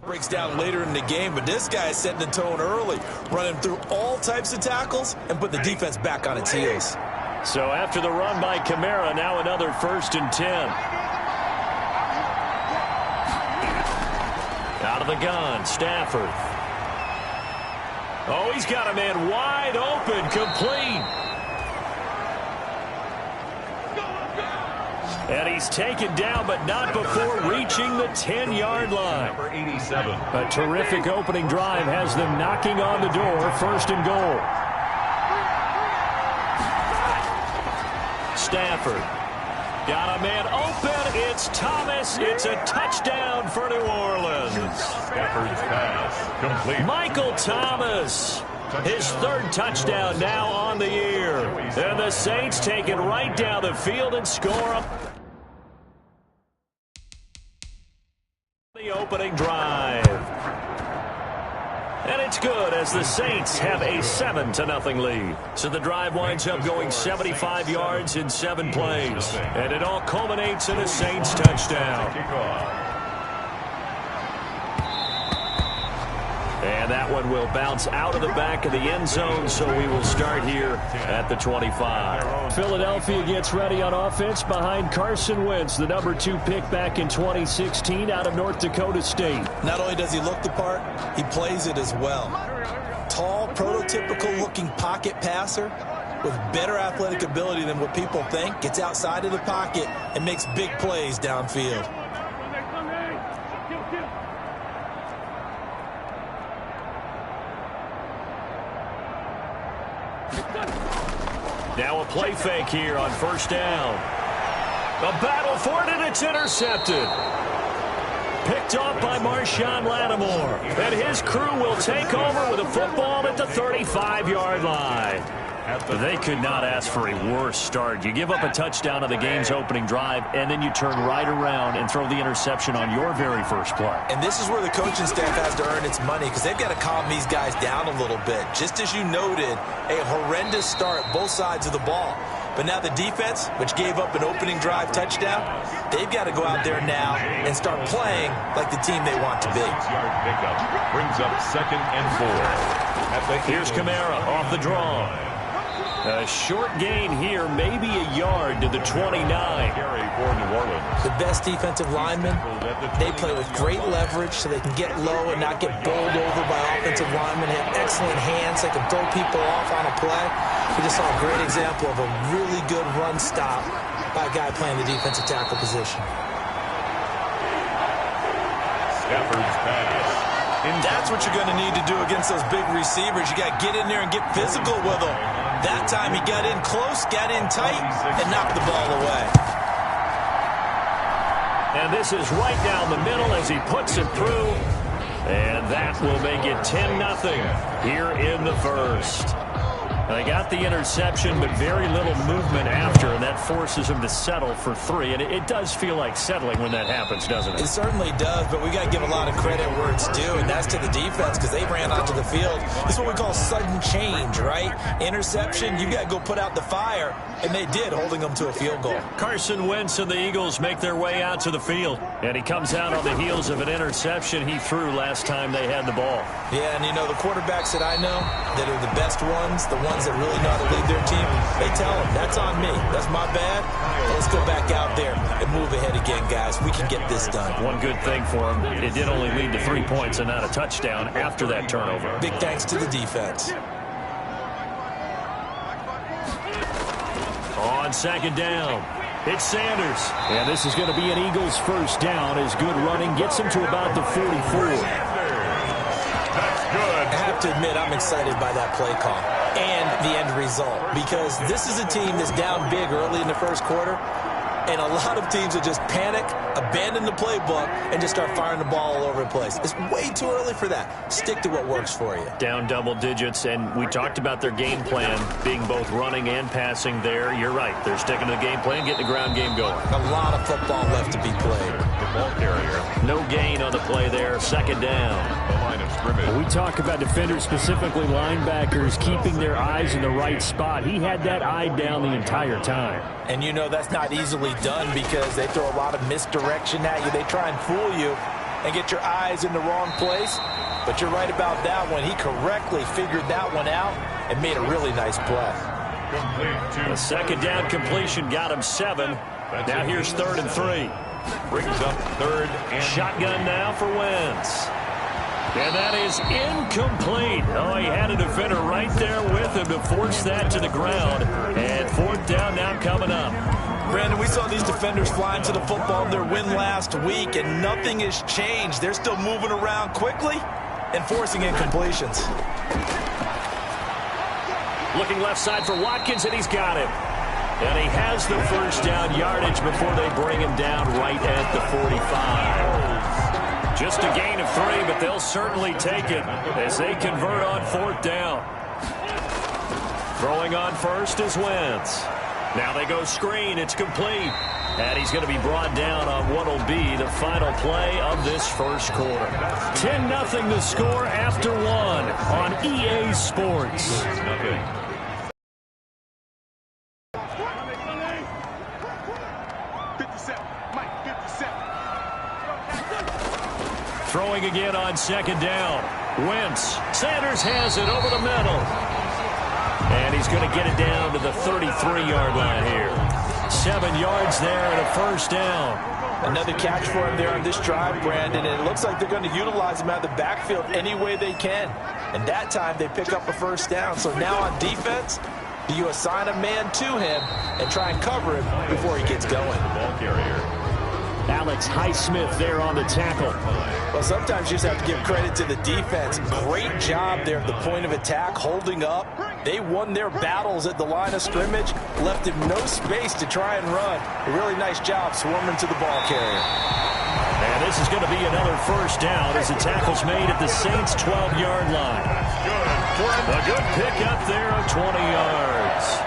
Breaks down later in the game, but this guy is setting the tone early, running through all types of tackles and put the defense back on its heels. So after the run by Kamara, now another 1st and 10. Out of the gun, Stafford. Oh, he's got a man wide open, complete. And he's taken down, but not before reaching the 10-yard line. Number 87. A terrific opening drive has them knocking on the door, 1st and goal. Stafford. Got a man open. It's Thomas. It's a touchdown for New Orleans. Stafford's pass complete. Michael Thomas. His 3rd touchdown now on the year. And the Saints take it right down the field and score up the opening drive. And it's good as the Saints have a 7-0 lead. So the drive winds up going 75 yards in 7 plays. And it all culminates in a Saints touchdown. And that one will bounce out of the back of the end zone, so we will start here at the 25. Philadelphia gets ready on offense behind Carson Wentz, the number 2 pick back in 2016 out of North Dakota State. Not only does he look the part, he plays it as well. Tall, prototypical-looking pocket passer with better athletic ability than what people think. Gets outside of the pocket and makes big plays downfield. Now a play fake here on 1st down. A battle for it, and it's intercepted. Picked off by Marshawn Lattimore. And his crew will take over with a football at the 35-yard line. They could not ask for a worse start. You give up a touchdown on the game's opening drive, and then you turn right around and throw the interception on your very first play. And this is where the coaching staff has to earn its money, because they've got to calm these guys down a little bit. Just as you noted, a horrendous start both sides of the ball. But now the defense, which gave up an opening drive touchdown, they've got to go out there now and start playing like the team they want to be. 6-yard pickup brings up 2nd and 4. Here's Kamara off the draw. A short gain here, maybe a yard to the 29. Carry for New Orleans. The best defensive linemen, they play with great leverage so they can get low and not get bowled over by offensive linemen. They have excellent hands. They can throw people off on a play. We just saw a great example of a really good run stop by a guy playing the defensive tackle position. Stafford's pass. That's what you're going to need to do against those big receivers. You got to get in there and get physical with them. That time he got in close, got in tight, and knocked the ball away. And this is right down the middle as he puts it through. And that will make it 10-0 here in the 1st. They got the interception, but very little movement after, and that forces them to settle for 3. And it does feel like settling when that happens, doesn't it? It certainly does, but we got to give a lot of credit where it's due, and that's to the defense, because they ran onto the field. This is what we call sudden change, right? Interception, you got to go put out the fire, and they did, holding them to a field goal. Carson Wentz and the Eagles make their way out to the field, and he comes out on the heels of an interception he threw last time they had the ball. Yeah, and you know, the quarterbacks that I know that are the best ones, the ones that really know how to lead their team, they tell them, that's on me. That's my bad. Let's go back out there and move ahead again, guys. We can get this done. One good thing for him, it did only lead to 3 points and not a touchdown after that turnover. Big thanks to the defense. On 2nd down, it's Sanders. And this is going to be an Eagles 1st down as good running gets him to about the 44. That's good. I have to admit, I'm excited by that play call and the end result, because this is a team that's down big early in the 1st quarter, and a lot of teams will just panic, abandon the playbook, and just start firing the ball all over the place. It's way too early for that. Stick to what works for you. Down double digits, and we talked about their game plan being both running and passing there. You're right. They're sticking to the game plan, getting the ground game going. A lot of football left to be played. The ball carrier. No gain on the play there. 2nd down. The line of scrimmage. We talk about defenders, specifically linebackers, keeping their eyes in the right spot. He had that eye down the entire time. And you know that's not easily done, because they throw a lot of misdirection at you. They try and fool you. and get your eyes in the wrong place. But you're right about that one. He correctly figured that one out and made a really nice play. A second down completion got him 7. Now here's 3rd and 3. Brings up 3rd and shotgun now for Wentz. And that is incomplete. Oh, he had a defender right there with him to force that to the ground. And 4th down now coming up. Brandon, we saw these defenders flying to the football in their win last week, and nothing has changed. They're still moving around quickly and forcing incompletions. Looking left side for Watkins, and he's got it. And he has the first down yardage before they bring him down right at the 45. Just a gain of 3, but they'll certainly take it as they convert on 4th down. Throwing on first is Wentz. Now they go screen. It's complete. And he's going to be brought down on what will be the final play of this first quarter. 10-0 the score after 1 on EA Sports. 57, Mike, 57. Throwing again on 2nd down. Wentz. Sanders has it over the middle. And he's going to get it down to the 33-yard line here. 7 yards there and a first down. Another catch for him there on this drive, Brandon, and it looks like they're going to utilize him out of the backfield any way they can. And that time they pick up a first down. So now on defense, do you assign a man to him and try and cover him before he gets going? ball carrier. Alex Highsmith there on the tackle. Well, sometimes you just have to give credit to the defense. Great job there at the point of attack, holding up. They won their battles at the line of scrimmage, left him no space to try and run. A really nice job swarming to the ball carrier. And this is going to be another first down as the tackle's made at the Saints' 12-yard line. A good pickup there of 20 yards.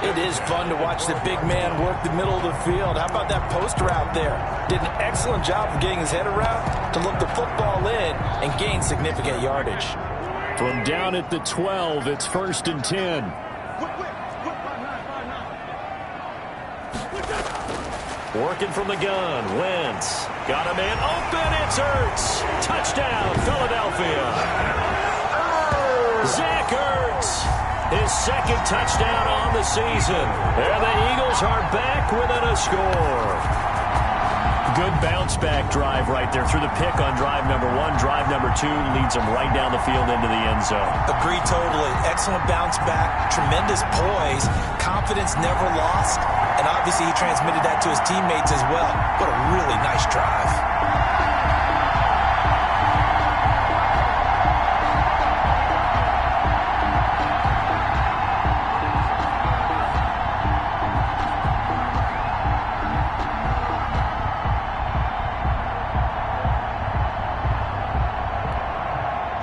It is fun to watch the big man work the middle of the field. How about that post route there? Did an excellent job of getting his head around to look the football in and gain significant yardage. From down at the 12, it's 1st and 10. Working from the gun, Wentz. Got a man open, it's Ertz. Touchdown, Philadelphia. Zach Ertz, his 2nd touchdown on the season. And the Eagles are back within a score. Good bounce-back drive right there through the pick on drive number 1. Drive number 2 leads them right down the field into the end zone. Agreed totally. Excellent bounce-back, tremendous poise, confidence never lost, and obviously he transmitted that to his teammates as well. What a really nice drive.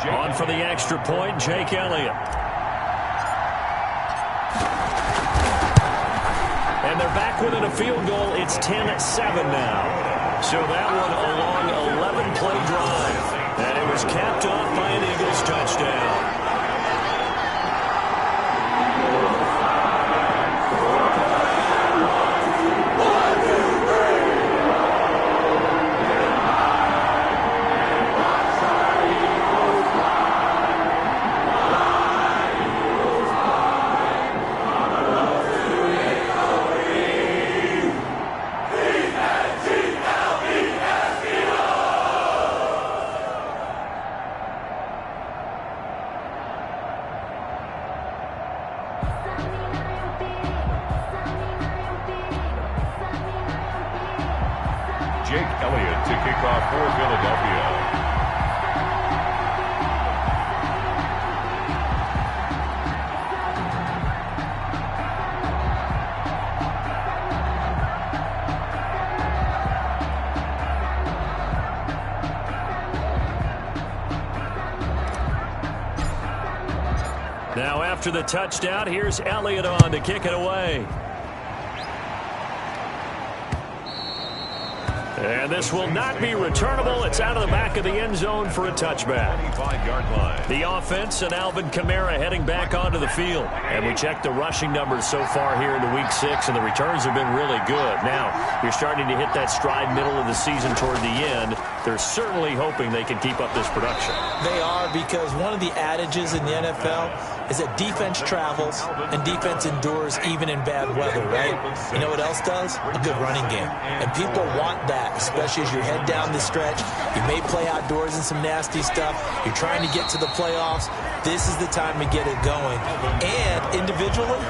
On for the extra point, Jake Elliott. And they're back within a field goal. It's 10-7 now. So that one a long 11-play drive. And it was capped off by an Eagles touchdown. Jake Elliott to kick off for Philadelphia. Now after the touchdown, here's Elliott on to kick it away. And this will not be returnable. It's out of the back of the end zone for a touchback. 25-yard line. The offense and Alvin Kamara heading back onto the field. And we checked the rushing numbers so far here into Week 6, and the returns have been really good. Now, you're starting to hit that stride middle of the season toward the end. They're certainly hoping they can keep up this production. They are, because one of the adages in the NFL is that defense travels and defense endures even in bad weather, right? You know what else does? A good running game. And people want that, especially as you head down the stretch. You may play outdoors in some nasty stuff. You're trying to get to the playoffs. This is the time to get it going. And individually,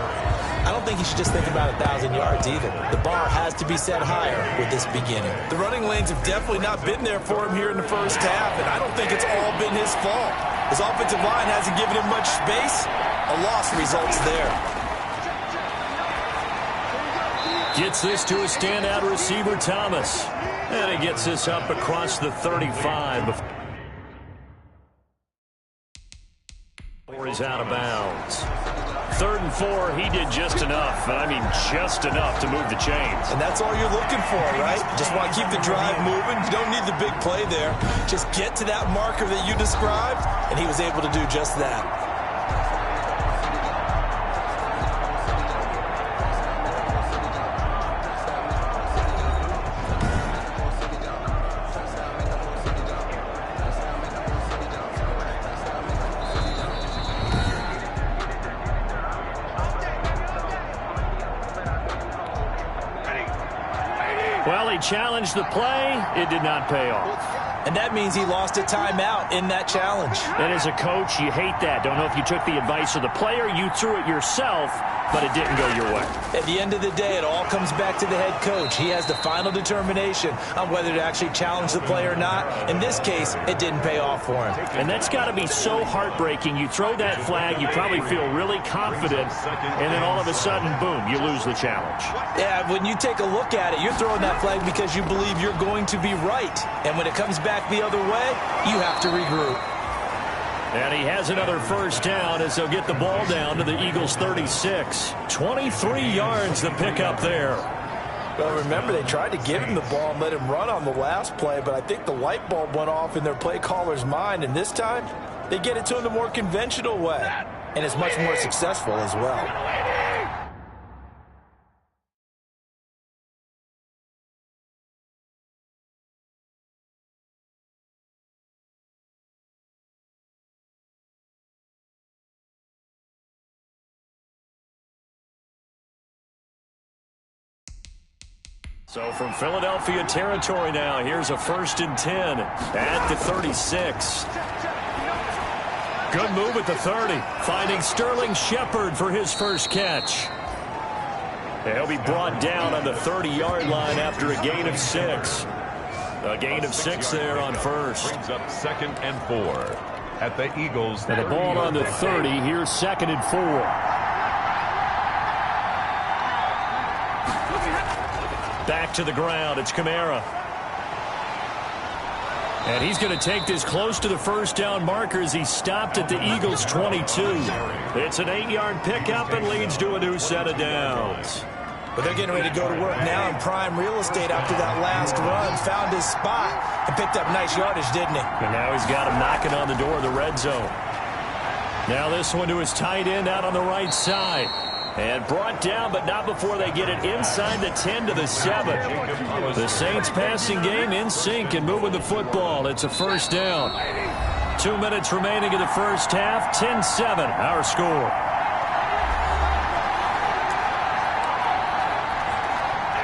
I don't think you should just think about 1,000 yards either. The bar has to be set higher with this beginning. The running lanes have definitely not been there for him here in the first half, and I don't think it's all been his fault. His offensive line hasn't given him much space. A loss results there. Gets this to a standout receiver, Thomas. And he gets this up across the 35 before he's out of bounds. 3rd and 4, he did just enough. I mean, just enough to move the chains. And that's all you're looking for, right? Just want to keep the drive moving. You don't need the big play there. Just get to that marker that you described, and he was able to do just that. Well, he challenged the play. It did not pay off. And that means he lost a timeout in that challenge. And as a coach, you hate that. Don't know if you took the advice of the player, you threw it yourself, but it didn't go your way. At the end of the day, it all comes back to the head coach. He has the final determination on whether to actually challenge the play or not. In this case, it didn't pay off for him. And that's got to be so heartbreaking. You throw that flag, you probably feel really confident, and then all of a sudden, boom, you lose the challenge. Yeah, when you take a look at it, you're throwing that flag because you believe you're going to be right. And when it comes back the other way, you have to regroup. And he has another first down as they'll get the ball down to the Eagles' 36. 23 yards to pick up there. Well, remember, they tried to give him the ball and let him run on the last play, but I think the light bulb went off in their play caller's mind, and this time they get it to him the more conventional way, and it's much more successful as well. So from Philadelphia territory now, here's a 1st and 10 at the 36. Good move at the 30, finding Sterling Shepard for his first catch. He'll be brought down on the 30-yard line after a gain of 6. A gain of 6 there on first. Brings up 2nd and 4 at the Eagles. And the ball on the 30, here's 2nd and 4. Back to the ground, it's Kamara. And he's going to take this close to the first down marker as he stopped at the Eagles' 22. It's an 8-yard pickup and leads to a new set of downs. But they're getting ready to go to work now in prime real estate after that last run. Found his spot and picked up nice yardage, didn't he? And now he's got him knocking on the door of the red zone. Now this one to his tight end out on the right side. And brought down, but not before they get it inside the 10 to the 7. The Saints passing game in sync and moving the football. It's a first down. 2 minutes remaining in the first half. 10-7, our score.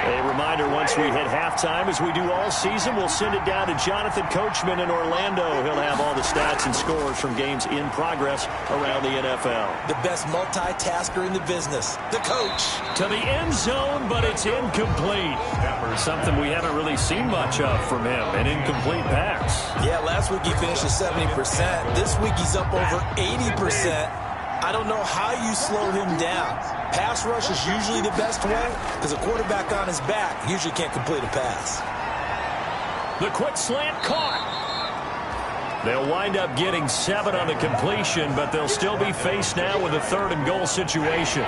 A reminder, once we hit halftime, as we do all season, we'll send it down to Jonathan Coachman in Orlando. He'll have all the stats and scores from games in progress around the NFL. The best multitasker in the business, the coach. To the end zone, but it's incomplete. Something we haven't really seen much of from him, an incomplete pass. Yeah, last week he finished at 70%. This week he's up over 80%. I don't know how you slow him down. Pass rush is usually the best way because a quarterback on his back usually can't complete a pass. The quick slant caught. They'll wind up getting 7 on the completion, but they'll still be faced now with a 3rd and goal situation.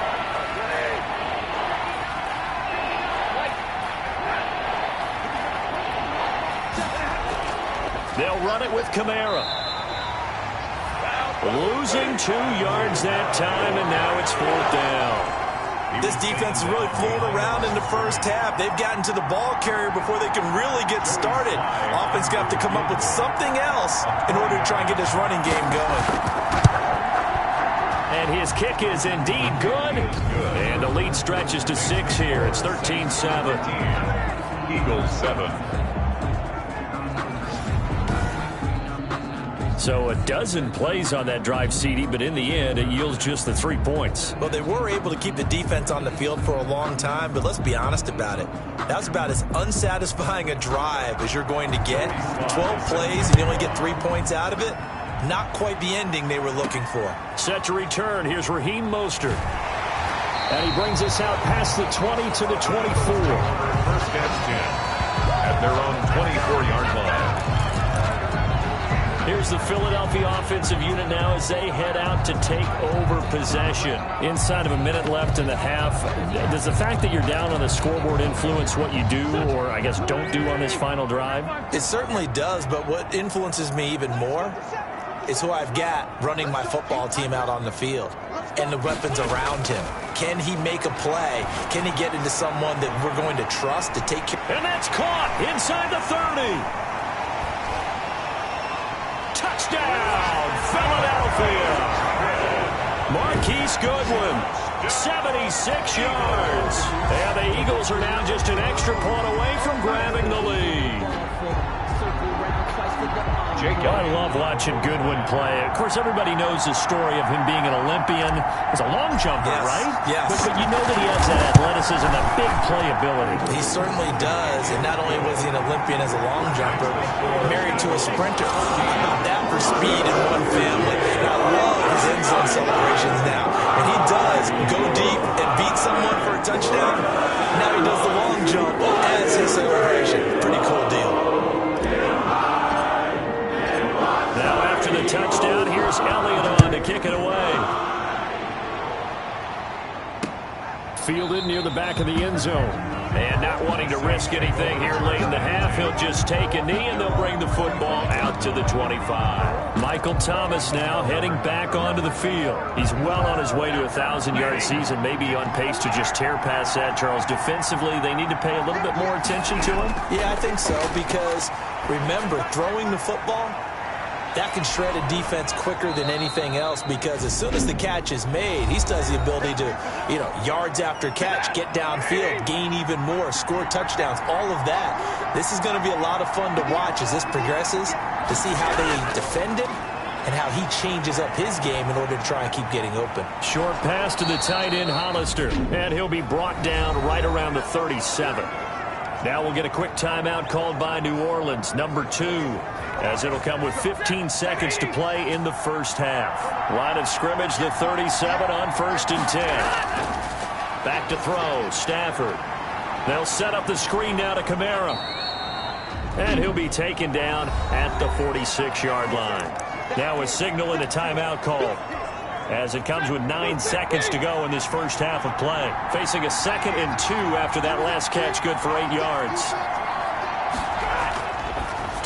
They'll run it with Kamara. Losing 2 yards that time, and now it's 4th down. This defense is really fooling around in the first half. They've gotten to the ball carrier before they can really get started. Offense got to come up with something else in order to try and get this running game going. And his kick is indeed good. And the lead stretches to 6 here. It's 13-7. Eagles 7. So a dozen plays on that drive, CD, but in the end, it yields just the 3 points. Well, they were able to keep the defense on the field for a long time, but let's be honest about it. That was about as unsatisfying a drive as you're going to get. 12 plays and you only get 3 points out of it. Not quite the ending they were looking for. Set to return. Here's Raheem Mostert. And he brings us out past the 20 to the 24. First and 10 at their own 24-yard line. Here's the Philadelphia offensive unit now as they head out to take over possession. Inside of a minute left in the half, does the fact that you're down on the scoreboard influence what you do, or I guess don't do on this final drive? It certainly does, but what influences me even more is who I've got running my football team out on the field and the weapons around him. Can he make a play? Can he get into someone that we're going to trust to take care? And that's caught inside the 30. Touchdown, Philadelphia. Marquise Goodwin, 76 yards. And the Eagles are now just an extra point away from grabbing the lead. I love watching Goodwin play. Of course, everybody knows the story of him being an Olympian. He's a long jumper, yes, right? Yes. But you know that he has that athleticism, that big playability. He certainly does. And not only was he an Olympian as a long jumper, married to a sprinter. How about that for speed in one family? And I love his end zone celebrations now. When he does go deep and beat someone for a touchdown, now he does the long jump as his celebration. Pretty cool deal. The touchdown. Here's Elliott on to kick it away. Fielded near the back of the end zone. And not wanting to risk anything here late in the half, he'll just take a knee and they'll bring the football out to the 25. Michael Thomas now heading back onto the field. He's well on his way to a 1,000-yard season, maybe on pace to just tear past that, Charles. Defensively, they need to pay a little bit more attention to him. Yeah, I think so, because remember, throwing the football, that can shred a defense quicker than anything else, because as soon as the catch is made, he still has the ability to, yards after catch, get downfield, gain even more, score touchdowns, all of that. This is going to be a lot of fun to watch as this progresses, to see how they defend him and how he changes up his game in order to try and keep getting open. Short pass to the tight end, Hollister, and he'll be brought down right around the 37. Now we'll get a quick timeout called by New Orleans, number 2. As it'll come with 15 seconds to play in the first half. Line of scrimmage, the 37 on 1st and 10. Back to throw, Stafford. They'll set up the screen now to Kamara. And he'll be taken down at the 46-yard line. Now a signal and a timeout call, as it comes with 9 seconds to go in this first half of play. Facing a 2nd and 2 after that last catch, good for 8 yards.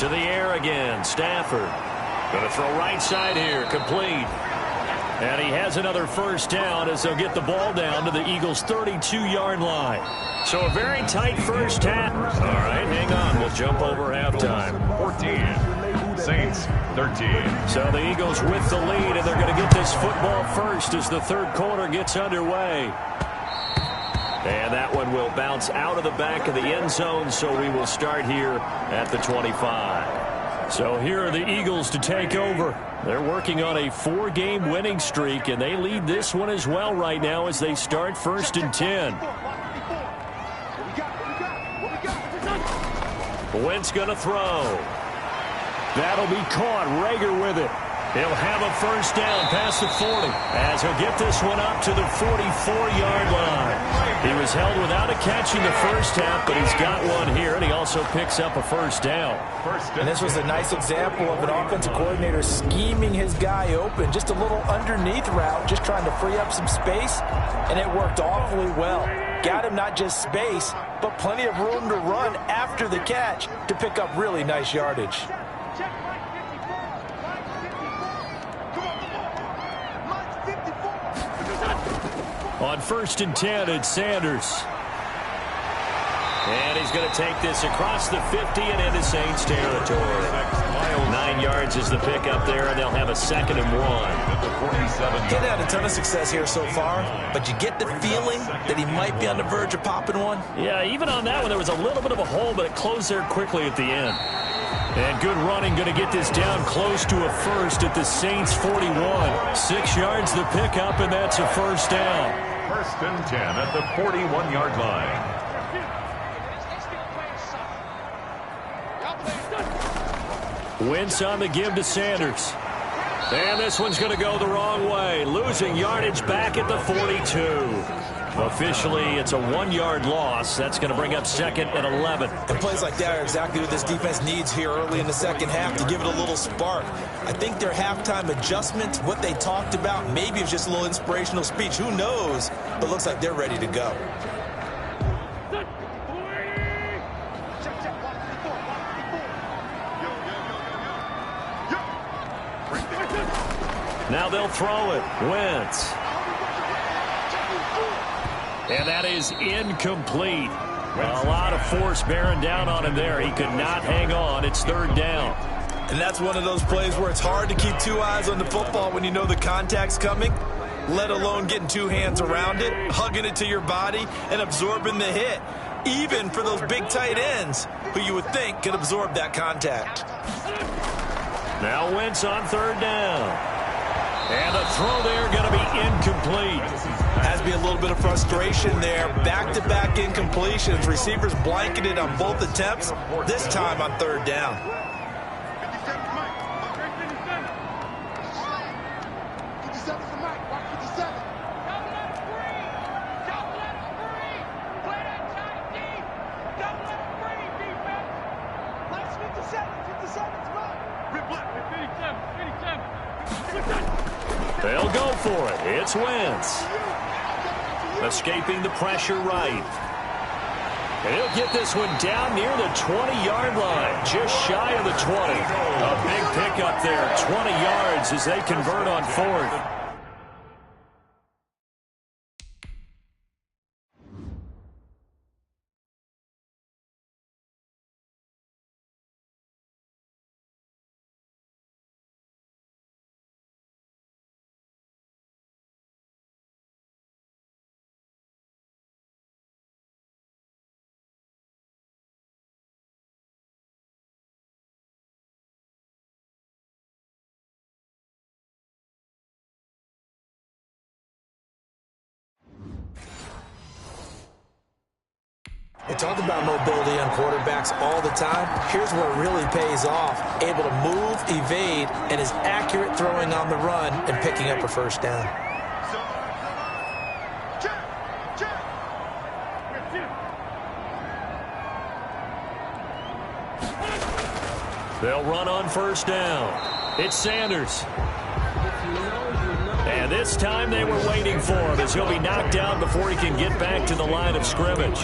To the air again, Stafford. Going to throw right side here, complete. And he has another first down as they'll get the ball down to the Eagles' 32-yard line. So a very tight first half. All right, hang on. We'll jump over halftime. 14, Saints 13. So the Eagles with the lead, and they're going to get this football first as the third quarter gets underway. And that one will bounce out of the back of the end zone, so we will start here at the 25. So here are the Eagles to take over. They're working on a 4-game winning streak, and they lead this one as well right now as they start 1st and 10. Wentz going to throw. That'll be caught. Rager with it. He'll have a first down past the 40 as he'll get this one up to the 44-yard line. He was held without a catch in the first half, but he's got one here, and he also picks up a first down. And this was a nice example of an offensive coordinator scheming his guy open. Just a little underneath route, just trying to free up some space, and it worked awfully well. Got him not just space, but plenty of room to run after the catch to pick up really nice yardage. Check Mike 54. Mike 54. Come on. Mike 54. On 1st and 10, it's Sanders. And he's going to take this across the 50 and into Saints territory. 9 yards is the pickup there, and they'll have a 2nd and 1. He's had a ton of success here so far, but you get the feeling that he might be on the verge of popping one. Yeah, even on that one, there was a little bit of a hole, but it closed there quickly at the end. And good running, going to get this down close to a first at the Saints 41. 6 yards the pickup, and that's a 1st down. 1st and 10 at the 41-yard line. Wentz on the give to Sanders. And this one's going to go the wrong way. Losing yardage back at the 42. Officially, it's a 1-yard loss. That's going to bring up 2nd and 11. And plays like that are exactly what this defense needs here early in the second half to give it a little spark. I think their halftime adjustment, what they talked about, maybe it's just a little inspirational speech. Who knows? But it looks like they're ready to go. Now they'll throw it. Wentz. And that is incomplete. A lot of force bearing down on him there. He could not hang on. It's 3rd down. And that's one of those plays where it's hard to keep 2 eyes on the football when you know the contact's coming, let alone getting 2 hands around it, hugging it to your body, and absorbing the hit. Even for those big tight ends who you would think could absorb that contact. Now Wentz on 3rd down. And the throw there going to be incomplete. Has to be a little bit of frustration there. Back-to-back incompletions. Receivers blanketed on both attempts, this time on 3rd down. 57 Mike. 57 for Mike. Watch 57. Double up free. Double up free. Play that tight deep. Double up free, defense. Let's 57. 57's Mike. Rip left. 57. 57. They'll go for it. It's Wentz. Escaping the pressure right. And he'll get this one down near the 20-yard line, just shy of the 20. A big pickup there, 20 yards as they convert on 4th. They talk about mobility on quarterbacks all the time. Here's where it really pays off. Able to move, evade, and is accurate throwing on the run and picking up a 1st down. They'll run on 1st down. It's Sanders. And this time they were waiting for him as he'll be knocked down before he can get back to the line of scrimmage.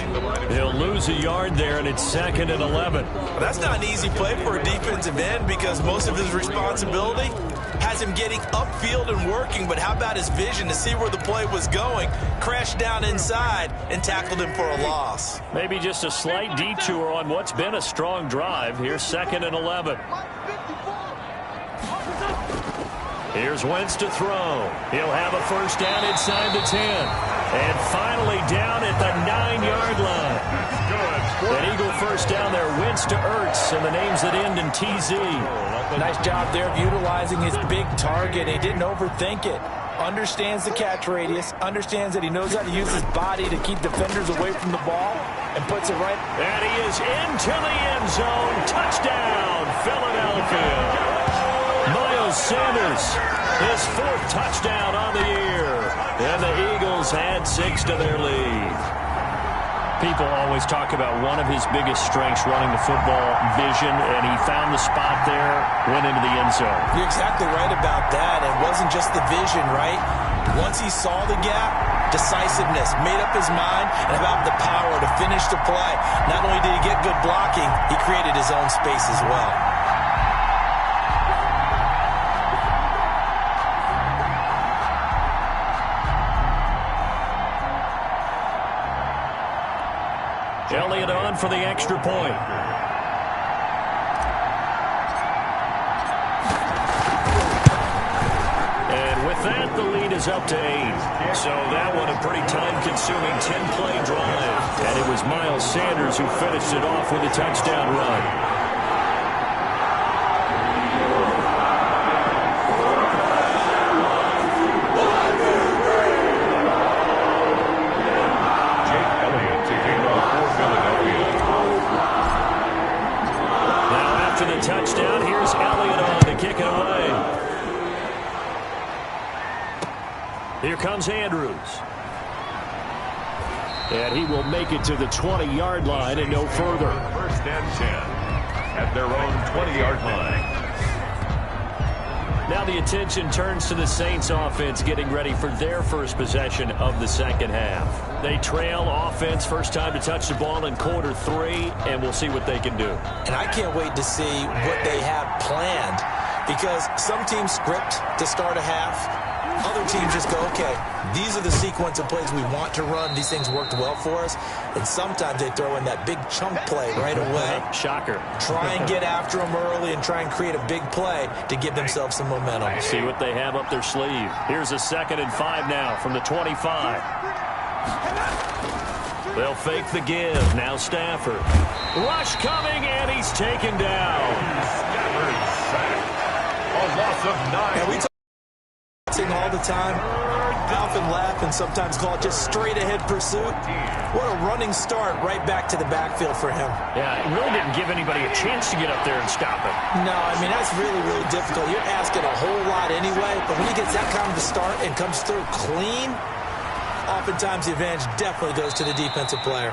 He'll lose a yard there, and it's 2nd and 11. Well, that's not an easy play for a defensive end because most of his responsibility has him getting upfield and working, but how about his vision to see where the play was going, crashed down inside, and tackled him for a loss. Maybe just a slight detour on what's been a strong drive. Here's 2nd and 11. Here's Wentz to throw. He'll have a 1st down inside the 10. And finally down at the 9-yard line. An Eagle 1st down there. Wentz to Ertz, and the names that end in TZ. Nice job there of utilizing his big target. He didn't overthink it. Understands the catch radius. Understands that he knows how to use his body to keep defenders away from the ball. And puts it right. And he is into the end zone. Touchdown, Philadelphia. Miles Sanders, his 4th touchdown on the year. And the Eagles add 6 to their lead. People always talk about one of his biggest strengths running the football, vision, and he found the spot there, went into the end zone. You're exactly right about that. It wasn't just the vision, right? Once he saw the gap, decisiveness, made up his mind, and about the power to finish the play. Not only did he get good blocking, he created his own space as well. down for the extra point. And with that, the lead is up to 8. So that one a pretty time-consuming 10-play drive. And it was Miles Sanders who finished it off with a touchdown run. Touchdown. Here's Elliott on to kick it away. Here comes Andrews. And he will make it to the 20-yard line and no further. First and 10 at their own 20-yard line. Now the attention turns to the Saints offense getting ready for their first possession of the second half. They trail offense, first time to touch the ball in quarter 3, and we'll see what they can do. And I can't wait to see what they have planned, because some teams script to start a half. Other teams just go, okay, these are the sequence of plays we want to run. These things worked well for us. And sometimes they throw in that big chunk play right away. Shocker. Try and get after them early and try and create a big play to give themselves some momentum. See what they have up their sleeve. Here's a 2nd and 5 now from the 25. They'll fake the give. Now Stafford. Rush coming, and he's taken down. Stafford sacked. A loss of 9. And we talk all the time. I often laugh and sometimes call it just straight-ahead pursuit. What a running start right back to the backfield for him. Yeah, it really didn't give anybody a chance to get up there and stop it. No, I mean, that's really, really difficult. You're asking a whole lot anyway, but when he gets that kind of a start and comes through clean, oftentimes the advantage definitely goes to the defensive player.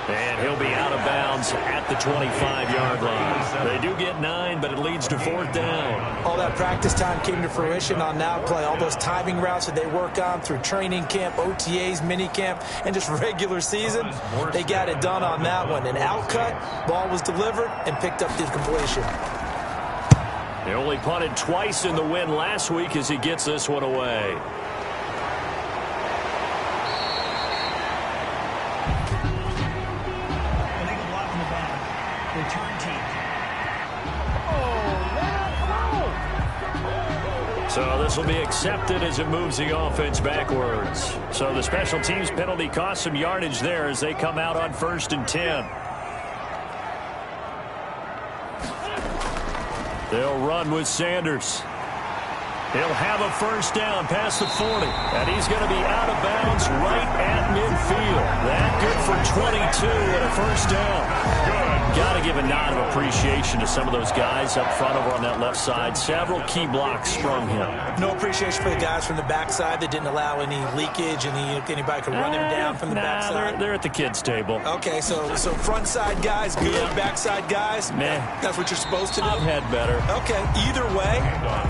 And he'll be out of bounds at the 25-yard line. They do get 9, but it leads to 4th down. All that practice time came to fruition on that play. All those timing routes that they work on through training camp, OTAs, mini camp, and just regular season, they got it done on that one. An outcut, ball was delivered, and picked up the completion. They only punted twice in the win last week as he gets this one away. So this will be accepted as it moves the offense backwards. So the special teams penalty cost some yardage there as they come out on 1st and 10. They'll run with Sanders. He'll have a first down past the 40. And he's going to be out of bounds right at midfield. That good for 22 and a first down. Got to give a nod of appreciation to some of those guys up front over on that left side. Several key blocks sprung him. No appreciation for the guys from the backside that didn't allow any leakage, and anybody could run him down from the backside. They're at the kids' table. Okay, so front side guys good, backside guys, meh. That's what you're supposed to do? I've had better. Okay, either way,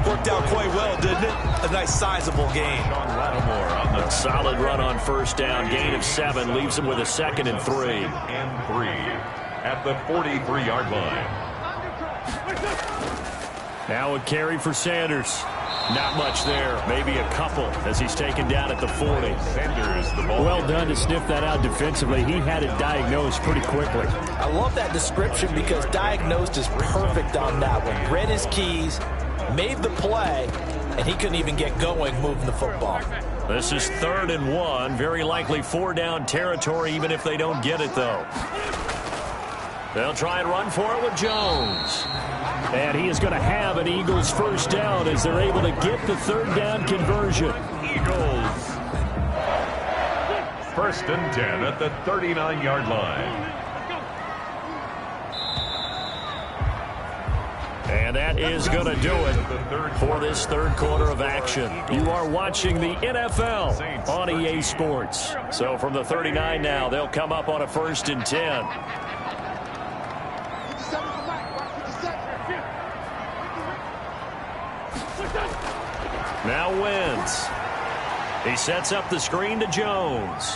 worked out quite well, didn't it? A nice sizable gain. A solid run on first down. Gain of 7 leaves him with a 2nd and 3. And 3 at the 43-yard line. Now a carry for Sanders. Not much there. Maybe a couple as he's taken down at the 40. Sanders, the ball. Well done to sniff that out defensively. He had it diagnosed pretty quickly. I love that description because diagnosed is perfect on that one. Read his keys, made the play, and he couldn't even get going moving the football. This is 3rd and 1. Very likely 4-down territory even if they don't get it, though. They'll try and run for it with Jones. And he is going to have an Eagles first down as they're able to get the 3rd down conversion. Eagles. 1st and 10 at the 39-yard line. And that is going to do it for this 3rd quarter of action. You are watching the NFL on EA Sports. So from the 39 now, they'll come up on a 1st and 10. Now Wentz. He sets up the screen to Jones.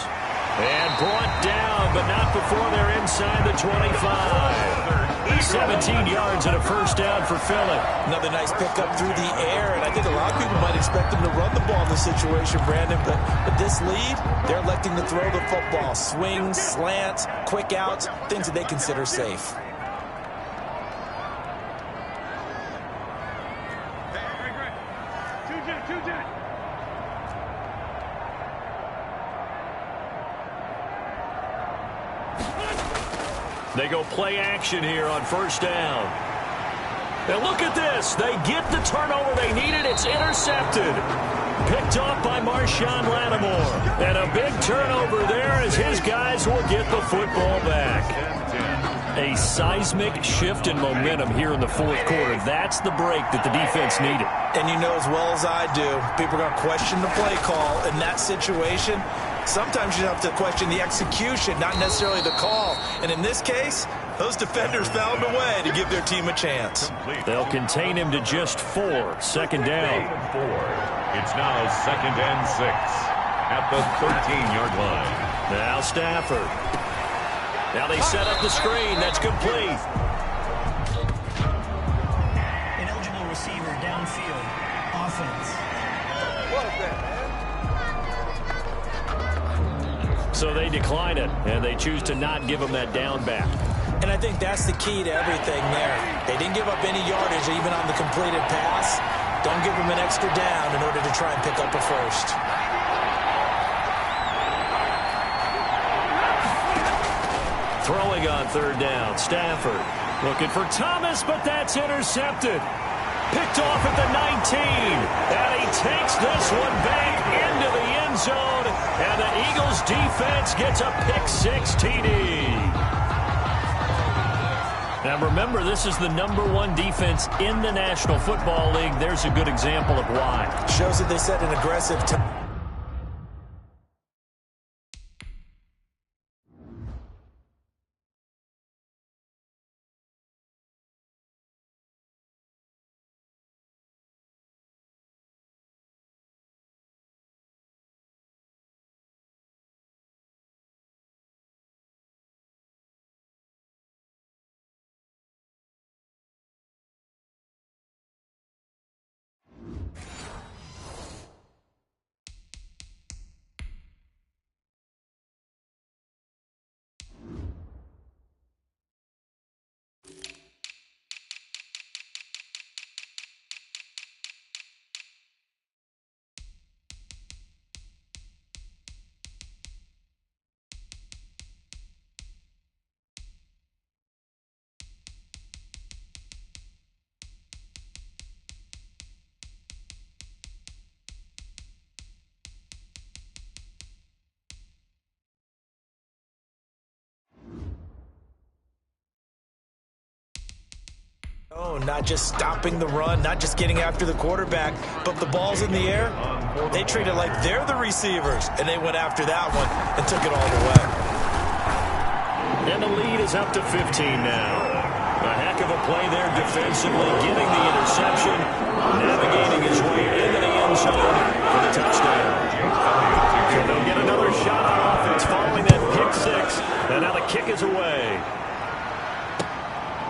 And brought down, but not before they're inside the 25. 17 yards and a first down for Philly. Another nice pickup through the air, and I think a lot of people might expect them to run the ball in this situation, Brandon, but with this lead, they're electing to throw the football. Swings, slants, quick outs, things that they consider safe. They go play action here on first down. And look at this. They get the turnover they needed. It's intercepted. Picked off by Marshawn Lattimore. And a big turnover there as his guys will get the football back. A seismic shift in momentum here in the fourth quarter. That's the break that the defense needed. And you know as well as I do, people are going to question the play call in that situation. Sometimes you have to question the execution, not necessarily the call. And in this case, those defenders found a way to give their team a chance. They'll contain him to just 4. Second down. It's now 2nd and 6 at the 13-yard line. Now Stafford. Now they set up the screen. That's complete. Ineligible receiver downfield. Offense. So they decline it, and they choose to not give him that down back. And I think that's the key to everything there. They didn't give up any yardage even on the completed pass. Don't give them an extra down in order to try and pick up a first. Throwing on third down, Stafford looking for Thomas, but that's intercepted. Picked off at the 19, and he takes this one back into the end zone, and the Eagles defense gets a pick-6 TD. Now remember, this is the #1 defense in the National Football League. There's a good example of why. Shows that they set an aggressive time. Oh, not just stopping the run, not just getting after the quarterback, but the ball's in the air. They treat it like they're the receivers, and they went after that one and took it all the way. And the lead is up to 15 now. A heck of a play there defensively, getting the interception, navigating his way into the end zone for the touchdown. So they'll get another shot on offense following that pick-6, and now the kick is away.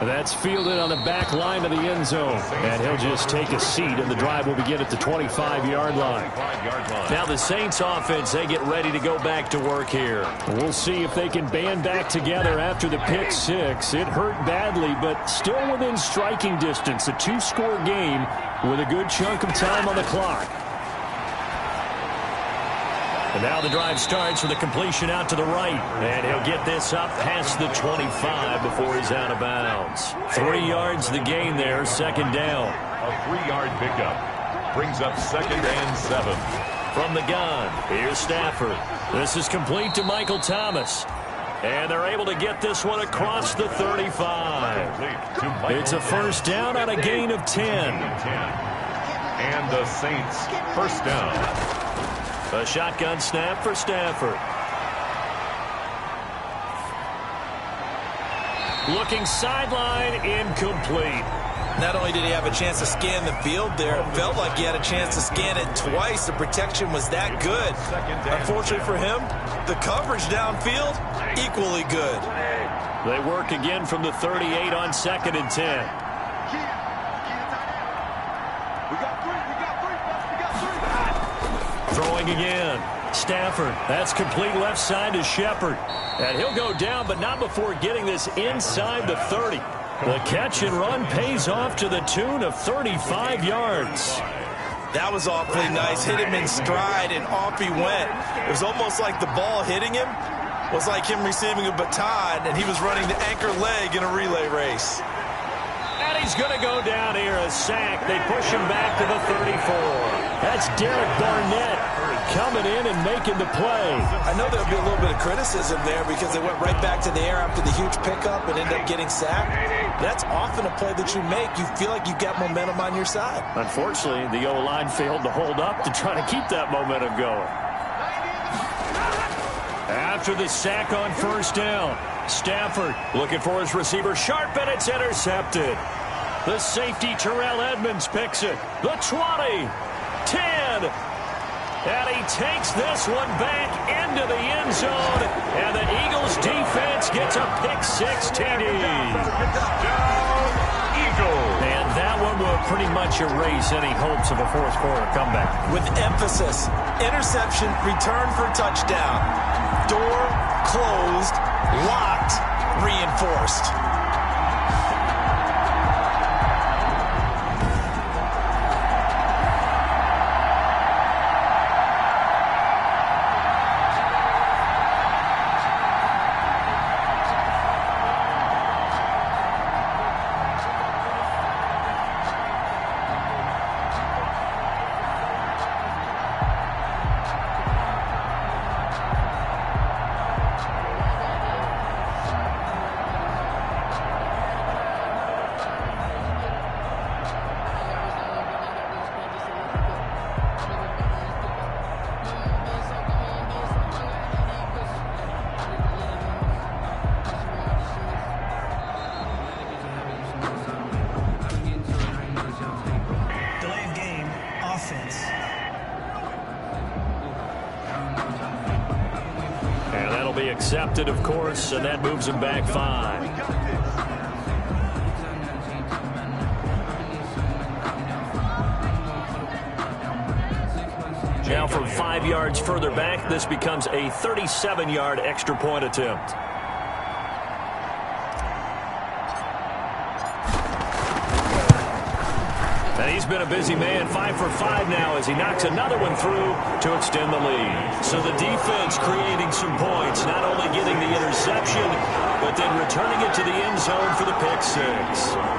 That's fielded on the back line of the end zone. And he'll just take a seat, and the drive will begin at the 25-yard line. Now the Saints offense, they get ready to go back to work here. We'll see if they can band back together after the pick-6. It hurt badly, but still within striking distance. A 2-score game with a good chunk of time on the clock. And now the drive starts with a completion out to the right. And he'll get this up past the 25 before he's out of bounds. 3 yards the gain there, second down. A 3-yard pickup brings up 2nd and 7. From the gun, here's Stafford. This is complete to Michael Thomas. And they're able to get this one across the 35. It's a first down on a gain of 10. And the Saints first down. A shotgun snap for Stafford. Looking sideline, incomplete. Not only did he have a chance to scan the field there, it felt like he had a chance to scan it twice. The protection was that good. Unfortunately for him, the coverage downfield, equally good. They work again from the 38 on 2nd and 10. Throwing again. Stafford. That's complete left side to Shepard. And he'll go down, but not before getting this inside the 30. The catch and run pays off to the tune of 35 yards. That was awfully nice. Hit him in stride, and off he went. It was almost like the ball hitting him was like him receiving a baton, and he was running the anchor leg in a relay race. And he's going to go down here, a sack. They push him back to the 34. That's Derek Barnett coming in and making the play. I know there'll be a little bit of criticism there because they went right back to the air after the huge pickup and ended up getting sacked. That's often a play that you make. You feel like you've got momentum on your side. Unfortunately, the O-line failed to hold up to try to keep that momentum going. After the sack on 1st down, Stafford looking for his receiver Sharp, and it's intercepted. The safety Terrell Edmonds picks it. The 20, 10, and he takes this one back into the end zone, and the Eagles defense gets a pick-6 TD. And that one will pretty much erase any hopes of a fourth-quarter comeback. With emphasis, interception, return for touchdown. Door closed, locked, reinforced. Accepted, of course, and that moves him back 5. Now from 5 yards further back, this becomes a 37-yard extra point attempt. And he's been a busy man, 5 for 5 now as he knocks another one through to extend the lead. So the defense creating some points, not only getting the interception, but then returning it to the end zone for the pick-6.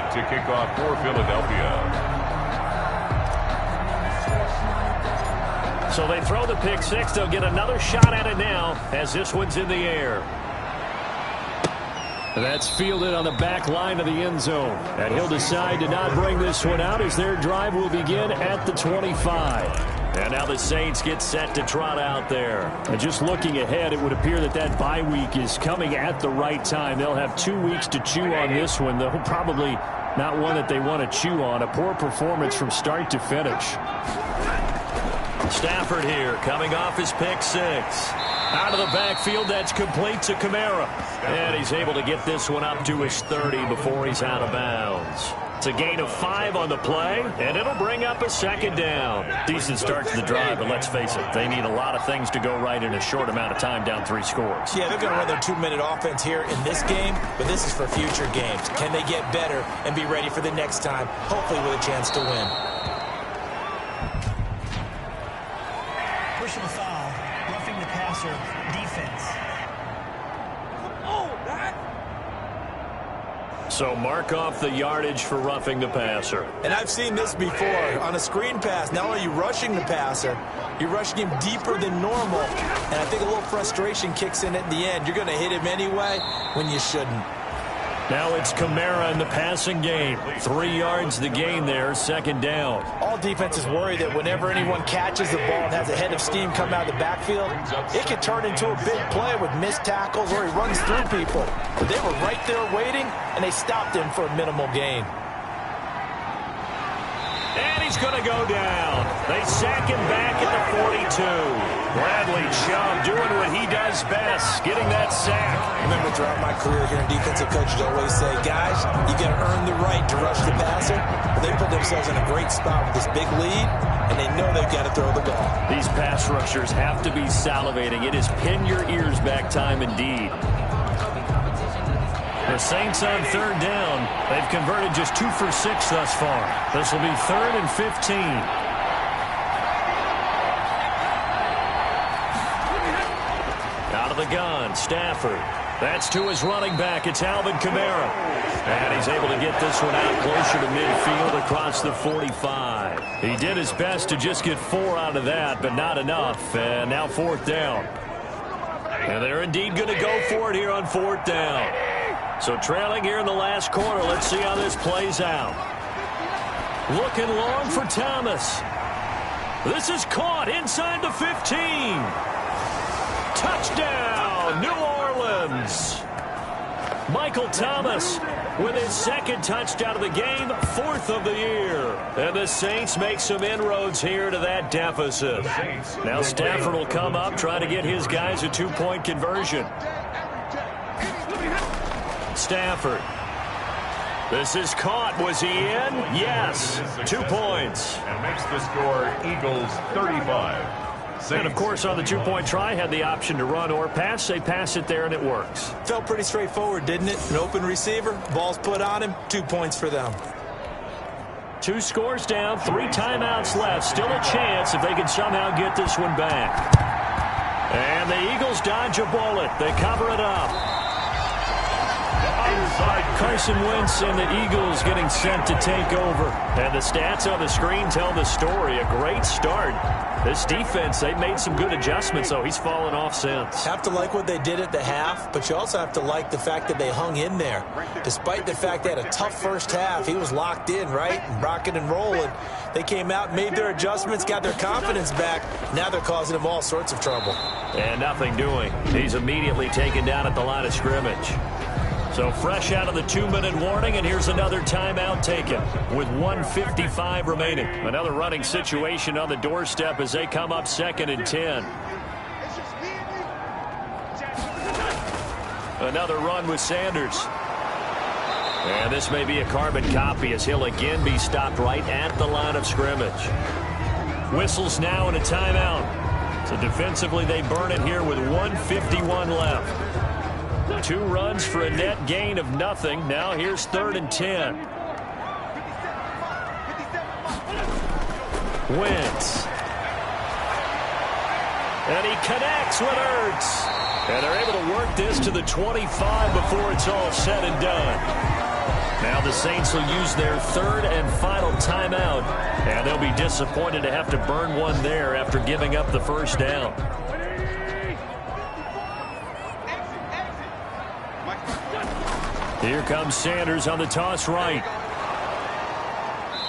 To kick off for Philadelphia. So they throw the pick-6. They'll get another shot at it now as this one's in the air. That's fielded on the back line of the end zone. And he'll decide to not bring this one out as their drive will begin at the 25. And now the Saints get set to trot out there. And just looking ahead, it would appear that that bye week is coming at the right time. They'll have 2 weeks to chew on this one, though probably not one that they want to chew on. A poor performance from start to finish. Stafford here coming off his pick-6. Out of the backfield, that's complete to Kamara. And he's able to get this one up to his 30 before he's out of bounds. It's a gain of 5 on the play, and it'll bring up a 2nd down. Decent start to the drive, but let's face it, they need a lot of things to go right in a short amount of time, down 3 scores. Yeah, they're going to run their 2-minute offense here in this game, but this is for future games. Can they get better and be ready for the next time, hopefully with a chance to win? Personal foul, roughing the passer, defense. So mark off the yardage for roughing the passer. And I've seen this before. On a screen pass, not only are you rushing the passer, you're rushing him deeper than normal. And I think a little frustration kicks in at the end. You're going to hit him anyway when you shouldn't. Now it's Kamara in the passing game. 3 yards the gain there, second down. All defenses worry that whenever anyone catches the ball and has a head of steam come out of the backfield, it can turn into a big play with missed tackles or he runs through people. But they were right there waiting, and they stopped him for a minimal gain. And he's going to go down. They sack him back at the 42. Bradley Chubb doing what he does best, getting that sack. Remember, throughout my career here in defensive coaches always say, guys, you got to earn the right to rush the passer. Well, they put themselves in a great spot with this big lead, and they know they've got to throw the ball. These pass rushers have to be salivating. It is pin your ears back time indeed. The Saints on third down. They've converted just 2 for 6 thus far. This will be 3rd and 15. Out of the gun, Stafford. That's to his running back. It's Alvin Kamara. And he's able to get this one out closer to midfield across the 45. He did his best to just get 4 out of that, but not enough. And now 4th down. And they're indeed going to go for it here on 4th down. So trailing here in the last quarter. Let's see how this plays out. Looking long for Thomas. This is caught inside the 15. Touchdown, New Orleans. Michael Thomas with his 2nd touchdown of the game, 4th of the year. And the Saints make some inroads here to that deficit. Now Stafford will come up, try to get his guys a 2-point conversion. Stafford. This is caught. Was he in? Yes. 2 points. And makes the score Eagles 35. And, of course, on the 2-point try, had the option to run or pass. They pass it there, and it works. Felt pretty straightforward, didn't it? An open receiver, ball's put on him, 2 points for them. 2 scores down, 3 timeouts left. Still a chance if they can somehow get this one back. And the Eagles dodge a bullet. They cover it up. Carson Wentz and the Eagles getting set to take over. And the stats on the screen tell the story. A great start. This defense, they've made some good adjustments, though. He's fallen off since. Have to like what they did at the half, but you also have to like the fact that they hung in there. Despite the fact they had a tough first half, he was locked in, right? And rocking and rolling. They came out, made their adjustments, got their confidence back. Now they're causing him all sorts of trouble. And nothing doing. He's immediately taken down at the line of scrimmage. So fresh out of the 2-minute warning, and here's another timeout taken with 1:55 remaining. Another running situation on the doorstep as they come up 2nd and 10. Another run with Sanders. And this may be a carbon copy as he'll again be stopped right at the line of scrimmage. Whistles now and a timeout. So defensively they burn it here with 1:51 left. 2 runs for a net gain of nothing. Now here's 3rd and 10. Wentz. And he connects with Ertz. And they're able to work this to the 25 before it's all said and done. Now the Saints will use their 3rd and final timeout. And they'll be disappointed to have to burn one there after giving up the first down. Here comes Sanders on the toss right.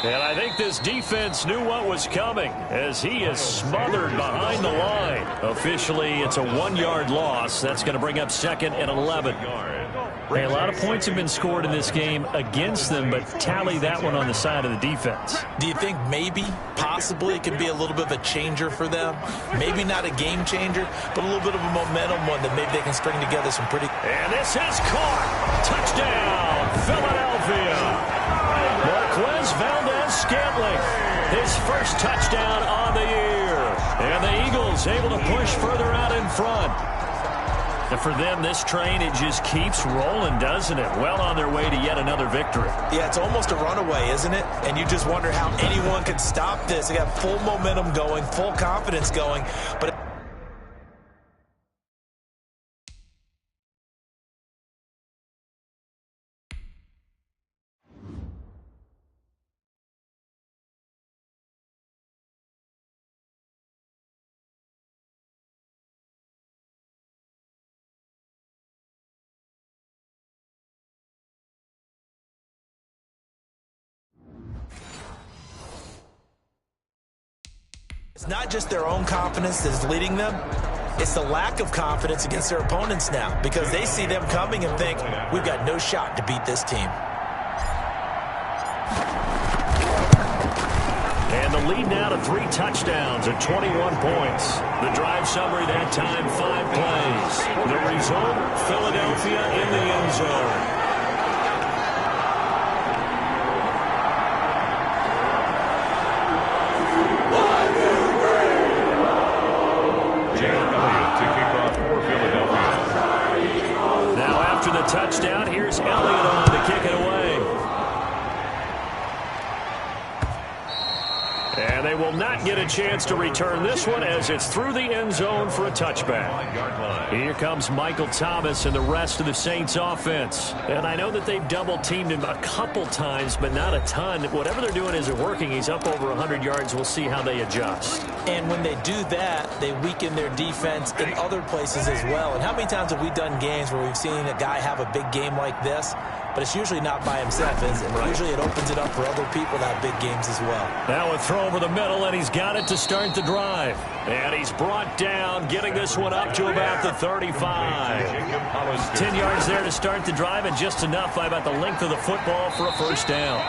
And I think this defense knew what was coming as he is smothered behind the line. Officially, it's a 1-yard loss. That's going to bring up 2nd and 11. Hey, a lot of points have been scored in this game against them, but tally that one on the side of the defense. Do you think maybe, possibly, it could be a little bit of a changer for them? Maybe not a game changer, but a little bit of a momentum one that maybe they can string together some pretty... And this is caught. Touchdown, Philadelphia. Marquez Valdez-Scantling, his first touchdown on the year. And the Eagles able to push further out in front. And for them, this train, it just keeps rolling, doesn't it? Well on their way to yet another victory. Yeah, it's almost a runaway, isn't it? And you just wonder how anyone could stop this. They got full momentum going, full confidence going. But It's not just their own confidence that's leading them. It's the lack of confidence against their opponents now because they see them coming and think, we've got no shot to beat this team. And the lead now to 3 touchdowns at 21 points. The drive summary that time, 5 plays. The result, Philadelphia in the end zone. The touchdown. Here's Elliott on to kick it away. And they will not get a chance to return this one as it's through the end zone for a touchback. Here comes Michael Thomas and the rest of the Saints offense. And I know that they've double-teamed him a couple times, but not a ton. Whatever they're doing isn't working. He's up over 100 yards. We'll see how they adjust. And when they do that, they weaken their defense in other places as well. And how many times have we done games where we've seen a guy have a big game like this, but it's usually not by himself, is it? Usually it opens it up for other people to have big games as well. Now a throw over the middle, and he's got it to start the drive. And he's brought down, getting this one up to about the 35. 10 yards there to start the drive, and just enough by about the length of the football for a first down.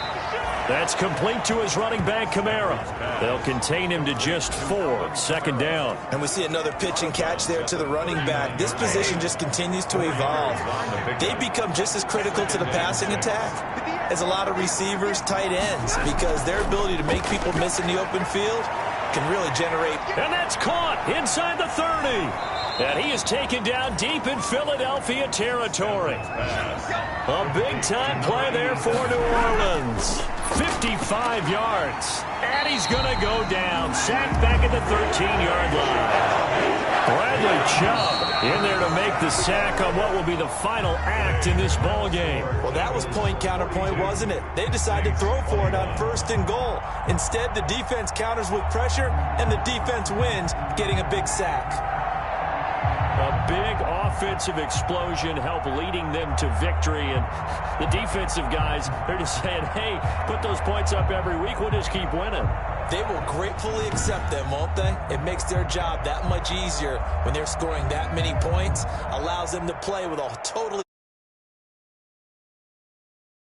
That's complete to his running back, Kamara. They'll contain him to just 4, second down. And we see another pitch and catch there to the running back. This position just continues to evolve. They become just as critical to the passing attack as a lot of receivers, tight ends, because their ability to make people miss in the open field can really generate. And that's caught inside the 30. And he is taken down deep in Philadelphia territory. A big-time play there for New Orleans. 55 yards. And he's going to go down. Sacked back at the 13-yard line. Bradley Chubb in there to make the sack on what will be the final act in this ball game. Well, that was point counterpoint, wasn't it? They decided to throw for it on 1st and goal. Instead, the defense counters with pressure, and the defense wins, getting a big sack. A big offensive explosion helped leading them to victory. And the defensive guys, they're just saying, hey, put those points up every week. We'll just keep winning. They will gratefully accept them, won't they? It makes their job that much easier when they're scoring that many points. Allows them to play with a totally